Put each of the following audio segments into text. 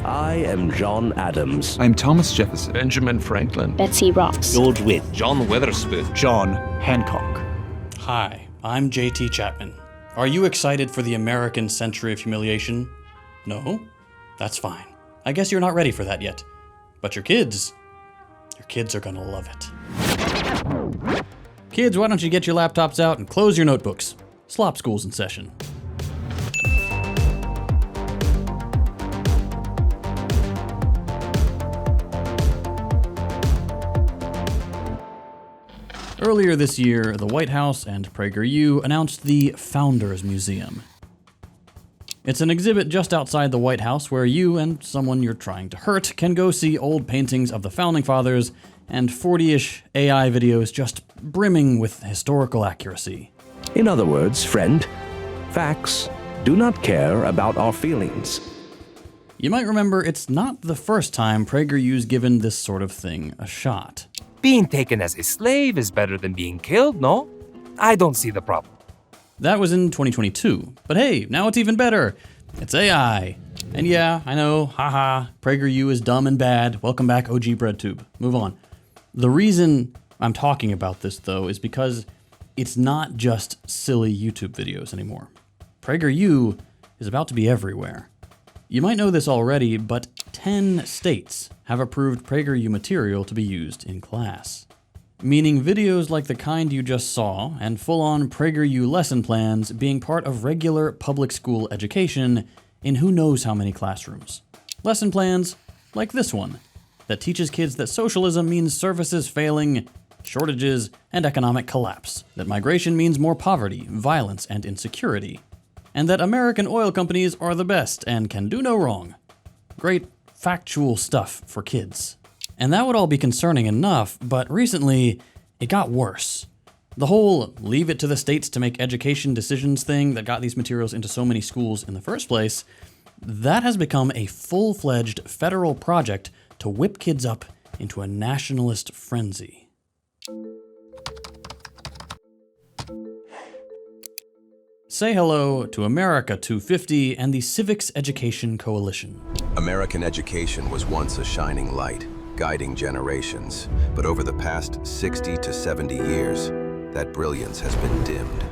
I am John Adams. I'm Thomas Jefferson. Benjamin Franklin. Betsy Ross. George Wythe. John Witherspoon. John Hancock. Hi, I'm JTChapman. Are you excited for the American century of humiliation? No? That's fine. I guess you're not ready for that yet. But your kids are gonna love it. Kids, why don't you get your laptops out and close your notebooks? Slop school's in session. Earlier this year, the White House and PragerU announced the Founders Museum. It's an exhibit just outside the White House where you and someone you're trying to hurt can go see old paintings of the Founding Fathers and 40-ish AI videos just brimming with historical accuracy. In other words, friend, facts do not care about our feelings. You might remember it's not the first time PragerU's given this sort of thing a shot. Being taken as a slave is better than being killed, no? I don't see the problem. That was in 2022, but hey, now it's even better. It's AI. And yeah, I know, haha, PragerU is dumb and bad. Welcome back, OG BreadTube. Move on. The reason I'm talking about this, though, is because it's not just silly YouTube videos anymore. PragerU is about to be everywhere. You might know this already, but 10 states have approved PragerU material to be used in class. Meaning videos like the kind you just saw and full-on PragerU lesson plans being part of regular public school education in who knows how many classrooms. Lesson plans like this one that teaches kids that socialism means services failing, shortages, and economic collapse, that migration means more poverty, violence, and insecurity, and that American oil companies are the best and can do no wrong. Great factual stuff for kids. And that would all be concerning enough, but recently, it got worse. The whole leave it to the states to make education decisions thing that got these materials into so many schools in the first place, that has become a full-fledged federal project to whip kids up into a nationalist frenzy. Say hello to America 250 and the Civics Education Coalition. American education was once a shining light, guiding generations, but over the past 60 to 70 years, that brilliance has been dimmed.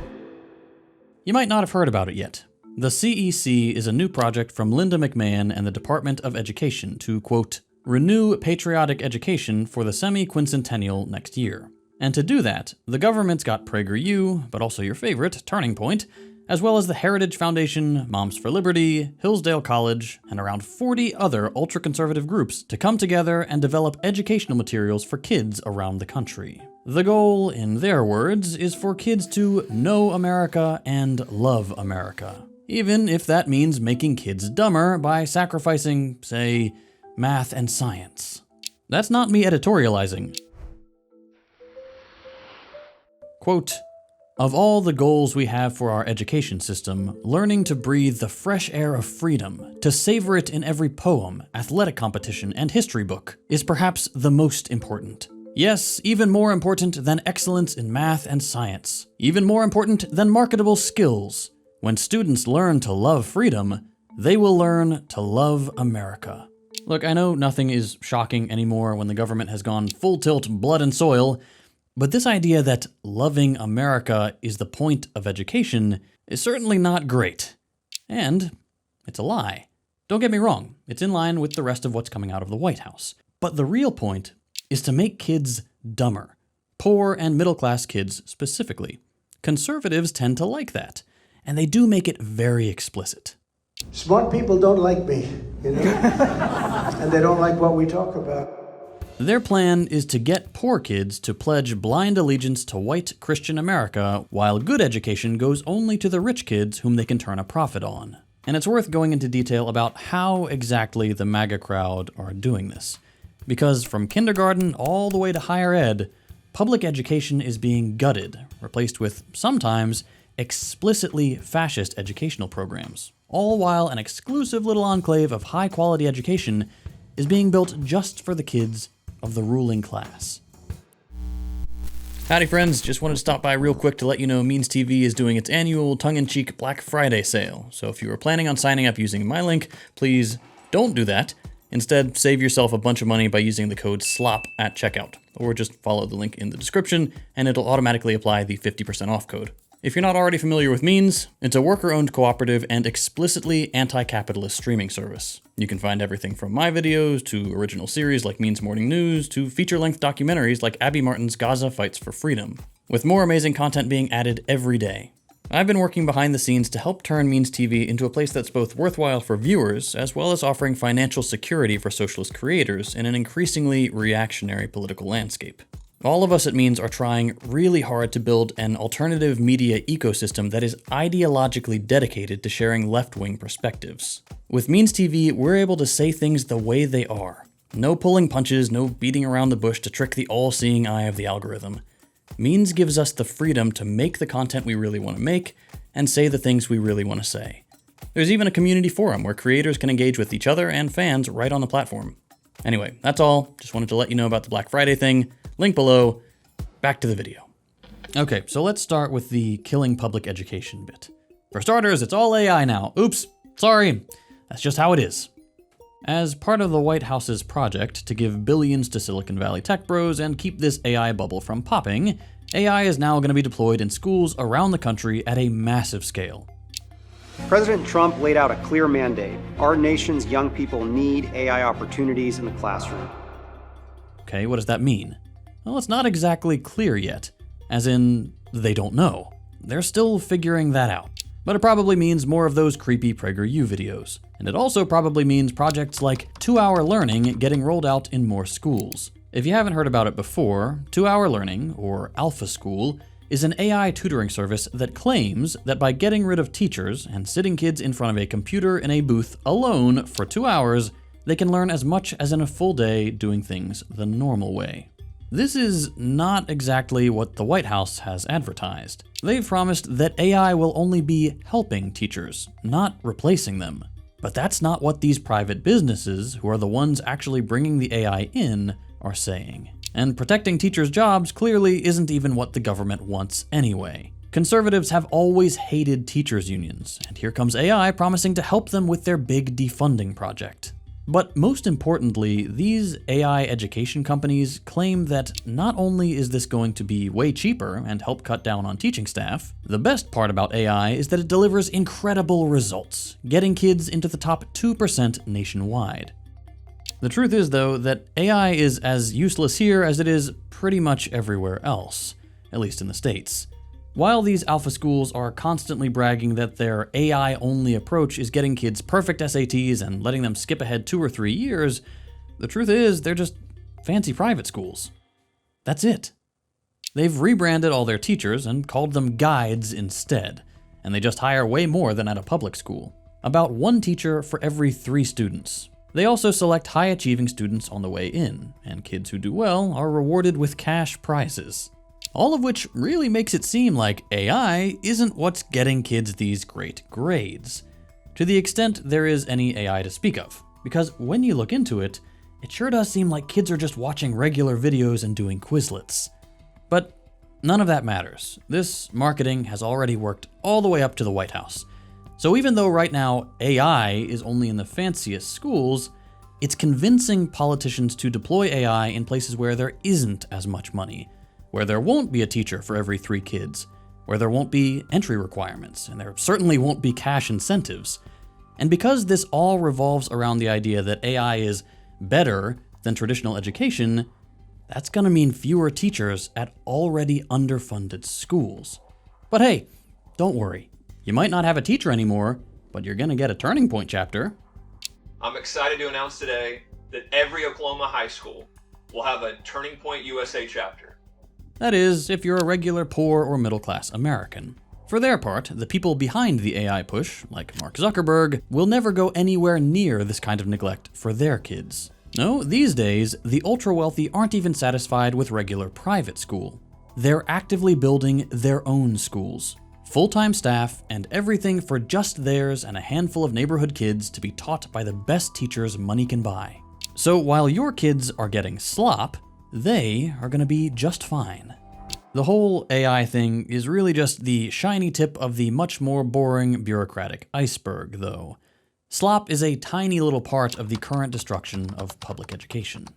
You might not have heard about it yet. The CEC is a new project from Linda McMahon and the Department of Education to, quote, renew patriotic education for the semi-quincentennial next year. And to do that, the government's got PragerU, but also your favorite, Turning Point, as well as the Heritage Foundation, Moms for Liberty, Hillsdale College, and around 40 other ultra-conservative groups to come together and develop educational materials for kids around the country. The goal, in their words, is for kids to know America and love America, even if that means making kids dumber by sacrificing, say, math and science. That's not me editorializing. Quote, of all the goals we have for our education system, learning to breathe the fresh air of freedom, to savor it in every poem, athletic competition, and history book, is perhaps the most important. Yes, even more important than excellence in math and science. Even more important than marketable skills. When students learn to love freedom, they will learn to love America. Look, I know nothing is shocking anymore when the government has gone full tilt blood and soil, but this idea that loving America is the point of education is certainly not great. And it's a lie. Don't get me wrong, it's in line with the rest of what's coming out of the White House. But the real point is to make kids dumber. Poor and middle-class kids specifically. Conservatives tend to like that, and they do make it very explicit. Smart people don't like me, you know, and they don't like what we talk about. Their plan is to get poor kids to pledge blind allegiance to white Christian America, while good education goes only to the rich kids whom they can turn a profit on. And it's worth going into detail about how exactly the MAGA crowd are doing this. Because from kindergarten all the way to higher ed, public education is being gutted, replaced with, sometimes, explicitly fascist educational programs, all while an exclusive little enclave of high-quality education is being built just for the kids of the ruling class. Howdy friends, just wanted to stop by real quick to let you know Means TV is doing its annual tongue-in-cheek Black Friday sale. So if you were planning on signing up using my link, please Don't do that. Instead, save yourself a bunch of money by using the code SLOP at checkout, or just follow the link in the description and it'll automatically apply the 50% off code. If you're not already familiar with Means, it's a worker-owned cooperative and explicitly anti-capitalist streaming service. You can find everything from my videos to original series like Means Morning News to feature-length documentaries like Abby Martin's Gaza Fights for Freedom, with more amazing content being added every day. I've been working behind the scenes to help turn Means TV into a place that's both worthwhile for viewers, as well as offering financial security for socialist creators in an increasingly reactionary political landscape. All of us at Means are trying really hard to build an alternative media ecosystem that is ideologically dedicated to sharing left-wing perspectives. With Means TV, we're able to say things the way they are. No pulling punches, no beating around the bush to trick the all-seeing eye of the algorithm. Means gives us the freedom to make the content we really want to make and say the things we really want to say. There's even a community forum where creators can engage with each other and fans right on the platform. Anyway, that's all. Just wanted to let you know about the Black Friday thing. Link below. Back to the video. Okay, so let's start with the killing public education bit. For starters, it's all AI now. Oops, sorry. That's just how it is. As part of the White House's project to give billions to Silicon Valley tech bros and keep this AI bubble from popping, AI is now going to be deployed in schools around the country at a massive scale. President Trump laid out a clear mandate. Our nation's young people need AI opportunities in the classroom. Okay, what does that mean? Well, it's not exactly clear yet, as in, they don't know. They're still figuring that out. But it probably means more of those creepy PragerU videos. And it also probably means projects like 2-Hour Learning getting rolled out in more schools. If you haven't heard about it before, 2-Hour Learning, or Alpha School, is an AI tutoring service that claims that by getting rid of teachers and sitting kids in front of a computer in a booth alone for 2 hours, they can learn as much as in a full day doing things the normal way. This is not exactly what the White House has advertised. They've promised that AI will only be helping teachers, not replacing them. But that's not what these private businesses, who are the ones actually bringing the AI in, are saying. And protecting teachers' jobs clearly isn't even what the government wants anyway. Conservatives have always hated teachers' unions, and here comes AI promising to help them with their big defunding project. But most importantly, these AI education companies claim that not only is this going to be way cheaper and help cut down on teaching staff, the best part about AI is that it delivers incredible results, getting kids into the top 2% nationwide. The truth is, though, that AI is as useless here as it is pretty much everywhere else, at least in the States. While these alpha schools are constantly bragging that their AI-only approach is getting kids perfect SATs and letting them skip ahead 2 or 3 years, the truth is they're just fancy private schools. That's it. They've rebranded all their teachers and called them guides instead, and they just hire way more than at a public school. About 1 teacher for every 3 students. They also select high-achieving students on the way in, and kids who do well are rewarded with cash prizes. All of which really makes it seem like AI isn't what's getting kids these great grades, to the extent there is any AI to speak of. Because when you look into it, it sure does seem like kids are just watching regular videos and doing Quizlets. But none of that matters. This marketing has already worked all the way up to the White House. So even though right now AI is only in the fanciest schools, it's convincing politicians to deploy AI in places where there isn't as much money, where there won't be a teacher for every 3 kids, where there won't be entry requirements, and there certainly won't be cash incentives. And because this all revolves around the idea that AI is better than traditional education, that's gonna mean fewer teachers at already underfunded schools. But hey, don't worry. You might not have a teacher anymore, but you're gonna get a Turning Point chapter. I'm excited to announce today that every Oklahoma high school will have a Turning Point USA chapter. That is, if you're a regular poor or middle-class American. For their part, the people behind the AI push, like Mark Zuckerberg, will never go anywhere near this kind of neglect for their kids. No, these days, the ultra-wealthy aren't even satisfied with regular private school. They're actively building their own schools. Full-time staff and everything for just theirs and a handful of neighborhood kids to be taught by the best teachers money can buy. So while your kids are getting slop, they are gonna be just fine. The whole AI thing is really just the shiny tip of the much more boring bureaucratic iceberg, though. Slop is a tiny little part of the current destruction of public education.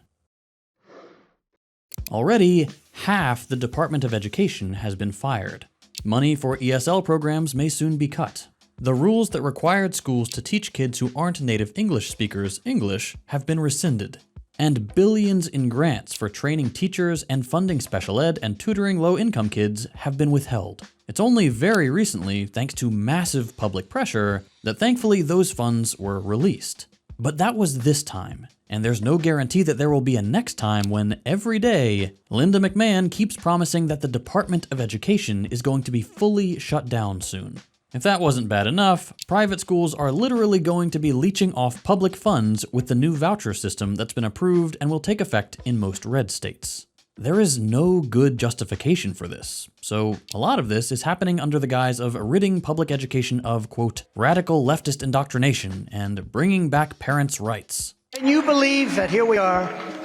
Already, half the Department of Education has been fired. Money for ESL programs may soon be cut. The rules that required schools to teach kids who aren't native English speakers English have been rescinded. And billions in grants for training teachers and funding special ed and tutoring low-income kids have been withheld. It's only very recently, thanks to massive public pressure, that thankfully those funds were released. But that was this time, and there's no guarantee that there will be a next time when, every day, Linda McMahon keeps promising that the Department of Education is going to be fully shut down soon. If that wasn't bad enough, private schools are literally going to be leeching off public funds with the new voucher system that's been approved and will take effect in most red states. There is no good justification for this, so a lot of this is happening under the guise of ridding public education of, quote, radical leftist indoctrination and bringing back parents' rights. And you believe that here we are,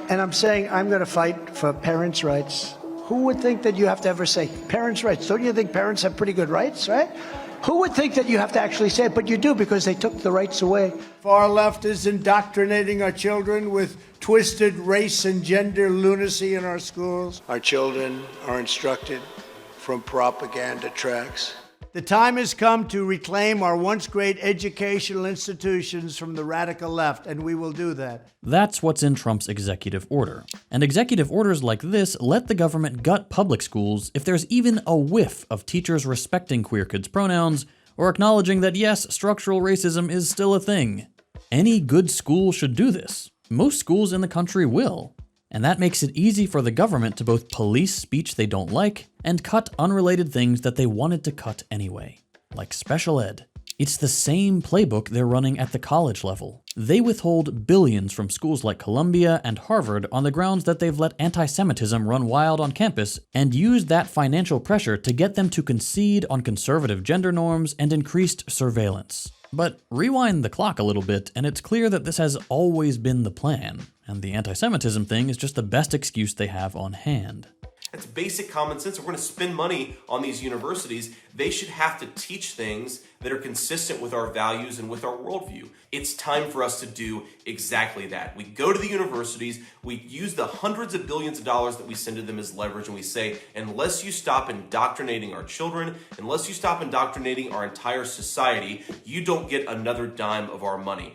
and I'm saying I'm going to fight for parents' rights. Who would think that you have to ever say parents' rights? Don't you think parents have pretty good rights, right? Who would think that you have to actually say it? But you do, because they took the rights away. Far left is indoctrinating our children with twisted race and gender lunacy in our schools. Our children are instructed from propaganda tracks. The time has come to reclaim our once great educational institutions from the radical left, and we will do that. That's what's in Trump's executive order. And executive orders like this let the government gut public schools if there's even a whiff of teachers respecting queer kids' pronouns or acknowledging that yes, structural racism is still a thing. Any good school should do this. Most schools in the country will. And that makes it easy for the government to both police speech they don't like and cut unrelated things that they wanted to cut anyway, like special ed. It's the same playbook they're running at the college level. They withhold billions from schools like Columbia and Harvard on the grounds that they've let anti-Semitism run wild on campus and used that financial pressure to get them to concede on conservative gender norms and increased surveillance. But rewind the clock a little bit, and it's clear that this has always been the plan, and the anti-Semitism thing is just the best excuse they have on hand. It's basic common sense. If we're going to spend money on these universities, they should have to teach things that are consistent with our values and with our worldview. It's time for us to do exactly that. We go to the universities, we use the hundreds of billions of dollars that we send to them as leverage, and we say, unless you stop indoctrinating our children, unless you stop indoctrinating our entire society, you don't get another dime of our money.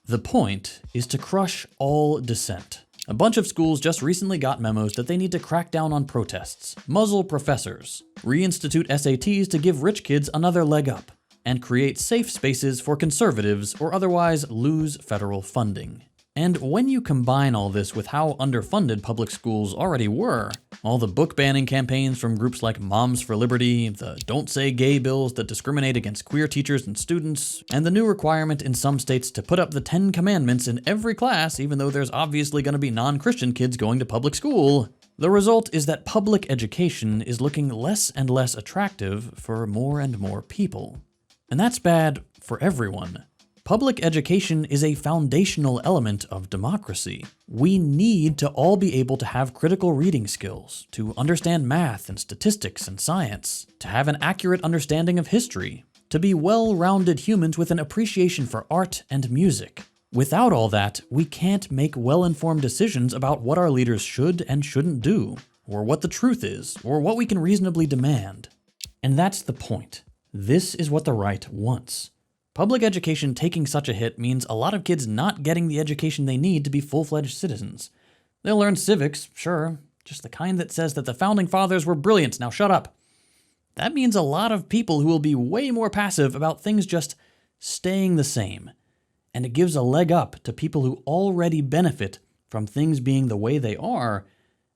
The point is to crush all dissent. A bunch of schools just recently got memos that they need to crack down on protests, muzzle professors, reinstitute SATs to give rich kids another leg up, and create safe spaces for conservatives or otherwise lose federal funding. And when you combine all this with how underfunded public schools already were, all the book banning campaigns from groups like Moms for Liberty, the Don't Say Gay bills that discriminate against queer teachers and students, and the new requirement in some states to put up the 10 Commandments in every class even though there's obviously going to be non-Christian kids going to public school, the result is that public education is looking less and less attractive for more and more people. And that's bad for everyone. Public education is a foundational element of democracy. We need to all be able to have critical reading skills, to understand math and statistics and science, to have an accurate understanding of history, to be well-rounded humans with an appreciation for art and music. Without all that, we can't make well-informed decisions about what our leaders should and shouldn't do, or what the truth is, or what we can reasonably demand. And that's the point. This is what the right wants. Public education taking such a hit means a lot of kids not getting the education they need to be full-fledged citizens. They'll learn civics, sure, just the kind that says that the founding fathers were brilliant, now shut up. That means a lot of people who will be way more passive about things just staying the same. And it gives a leg up to people who already benefit from things being the way they are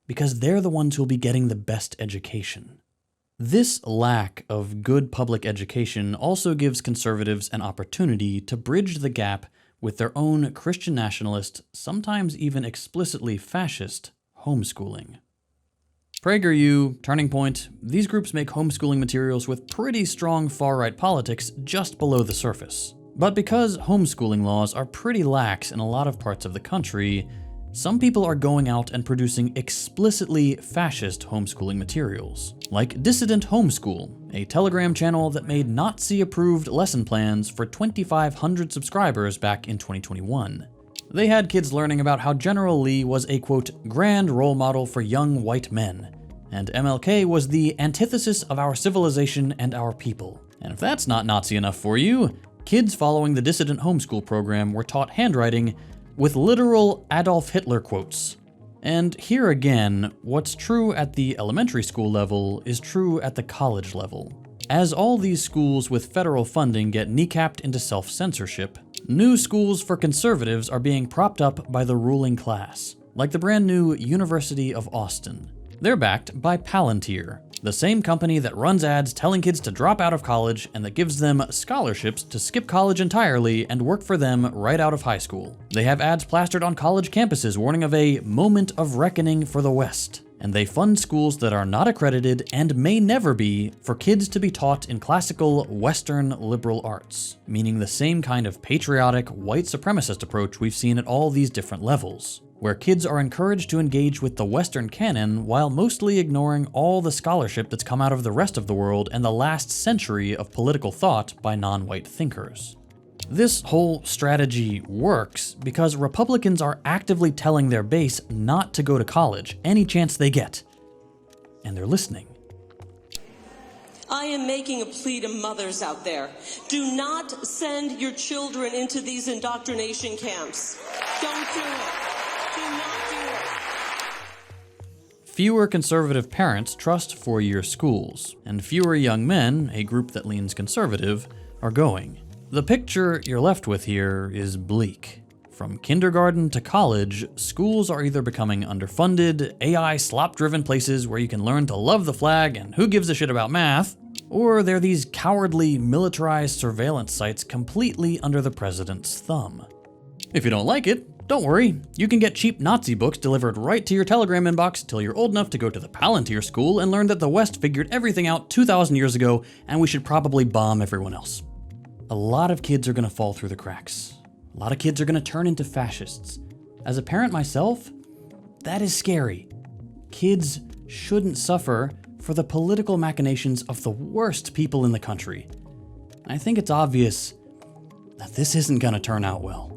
because they're the ones who'll be getting the best education. This lack of good public education also gives conservatives an opportunity to bridge the gap with their own Christian nationalist, sometimes even explicitly fascist, homeschooling. PragerU, Turning Point, these groups make homeschooling materials with pretty strong far-right politics just below the surface. But because homeschooling laws are pretty lax in a lot of parts of the country, some people are going out and producing explicitly fascist homeschooling materials. like Dissident Homeschool, a Telegram channel that made Nazi-approved lesson plans for 2,500 subscribers back in 2021. They had kids learning about how General Lee was a, quote, grand role model for young white men, and MLK was the antithesis of our civilization and our people. And if that's not Nazi enough for you, kids following the Dissident Homeschool program were taught handwriting with literal Adolf Hitler quotes. And here again, what's true at the elementary school level is true at the college level. As all these schools with federal funding get kneecapped into self-censorship, new schools for conservatives are being propped up by the ruling class, like the brand new University of Austin. They're backed by Palantir, the same company that runs ads telling kids to drop out of college and that gives them scholarships to skip college entirely and work for them right out of high school. They have ads plastered on college campuses warning of a moment of reckoning for the West. And they fund schools that are not accredited and may never be for kids to be taught in classical Western liberal arts, meaning the same kind of patriotic, white supremacist approach we've seen at all these different levels, where kids are encouraged to engage with the Western canon while mostly ignoring all the scholarship that's come out of the rest of the world and the last century of political thought by non-white thinkers. This whole strategy works because Republicans are actively telling their base not to go to college any chance they get. And they're listening. I am making a plea to mothers out there. Do not send your children into these indoctrination camps. Don't do it. Do not do it. Fewer conservative parents trust four-year schools, and fewer young men, a group that leans conservative, are going. The picture you're left with here is bleak. From kindergarten to college, schools are either becoming underfunded, AI slop-driven places where you can learn to love the flag and who gives a shit about math, or they're these cowardly, militarized surveillance sites completely under the president's thumb. If you don't like it, don't worry. You can get cheap Nazi books delivered right to your Telegram inbox until you're old enough to go to the Palantir school and learn that the West figured everything out 2,000 years ago and we should probably bomb everyone else. A lot of kids are going to fall through the cracks. A lot of kids are going to turn into fascists. As a parent myself, that is scary. Kids shouldn't suffer for the political machinations of the worst people in the country. I think it's obvious that this isn't going to turn out well.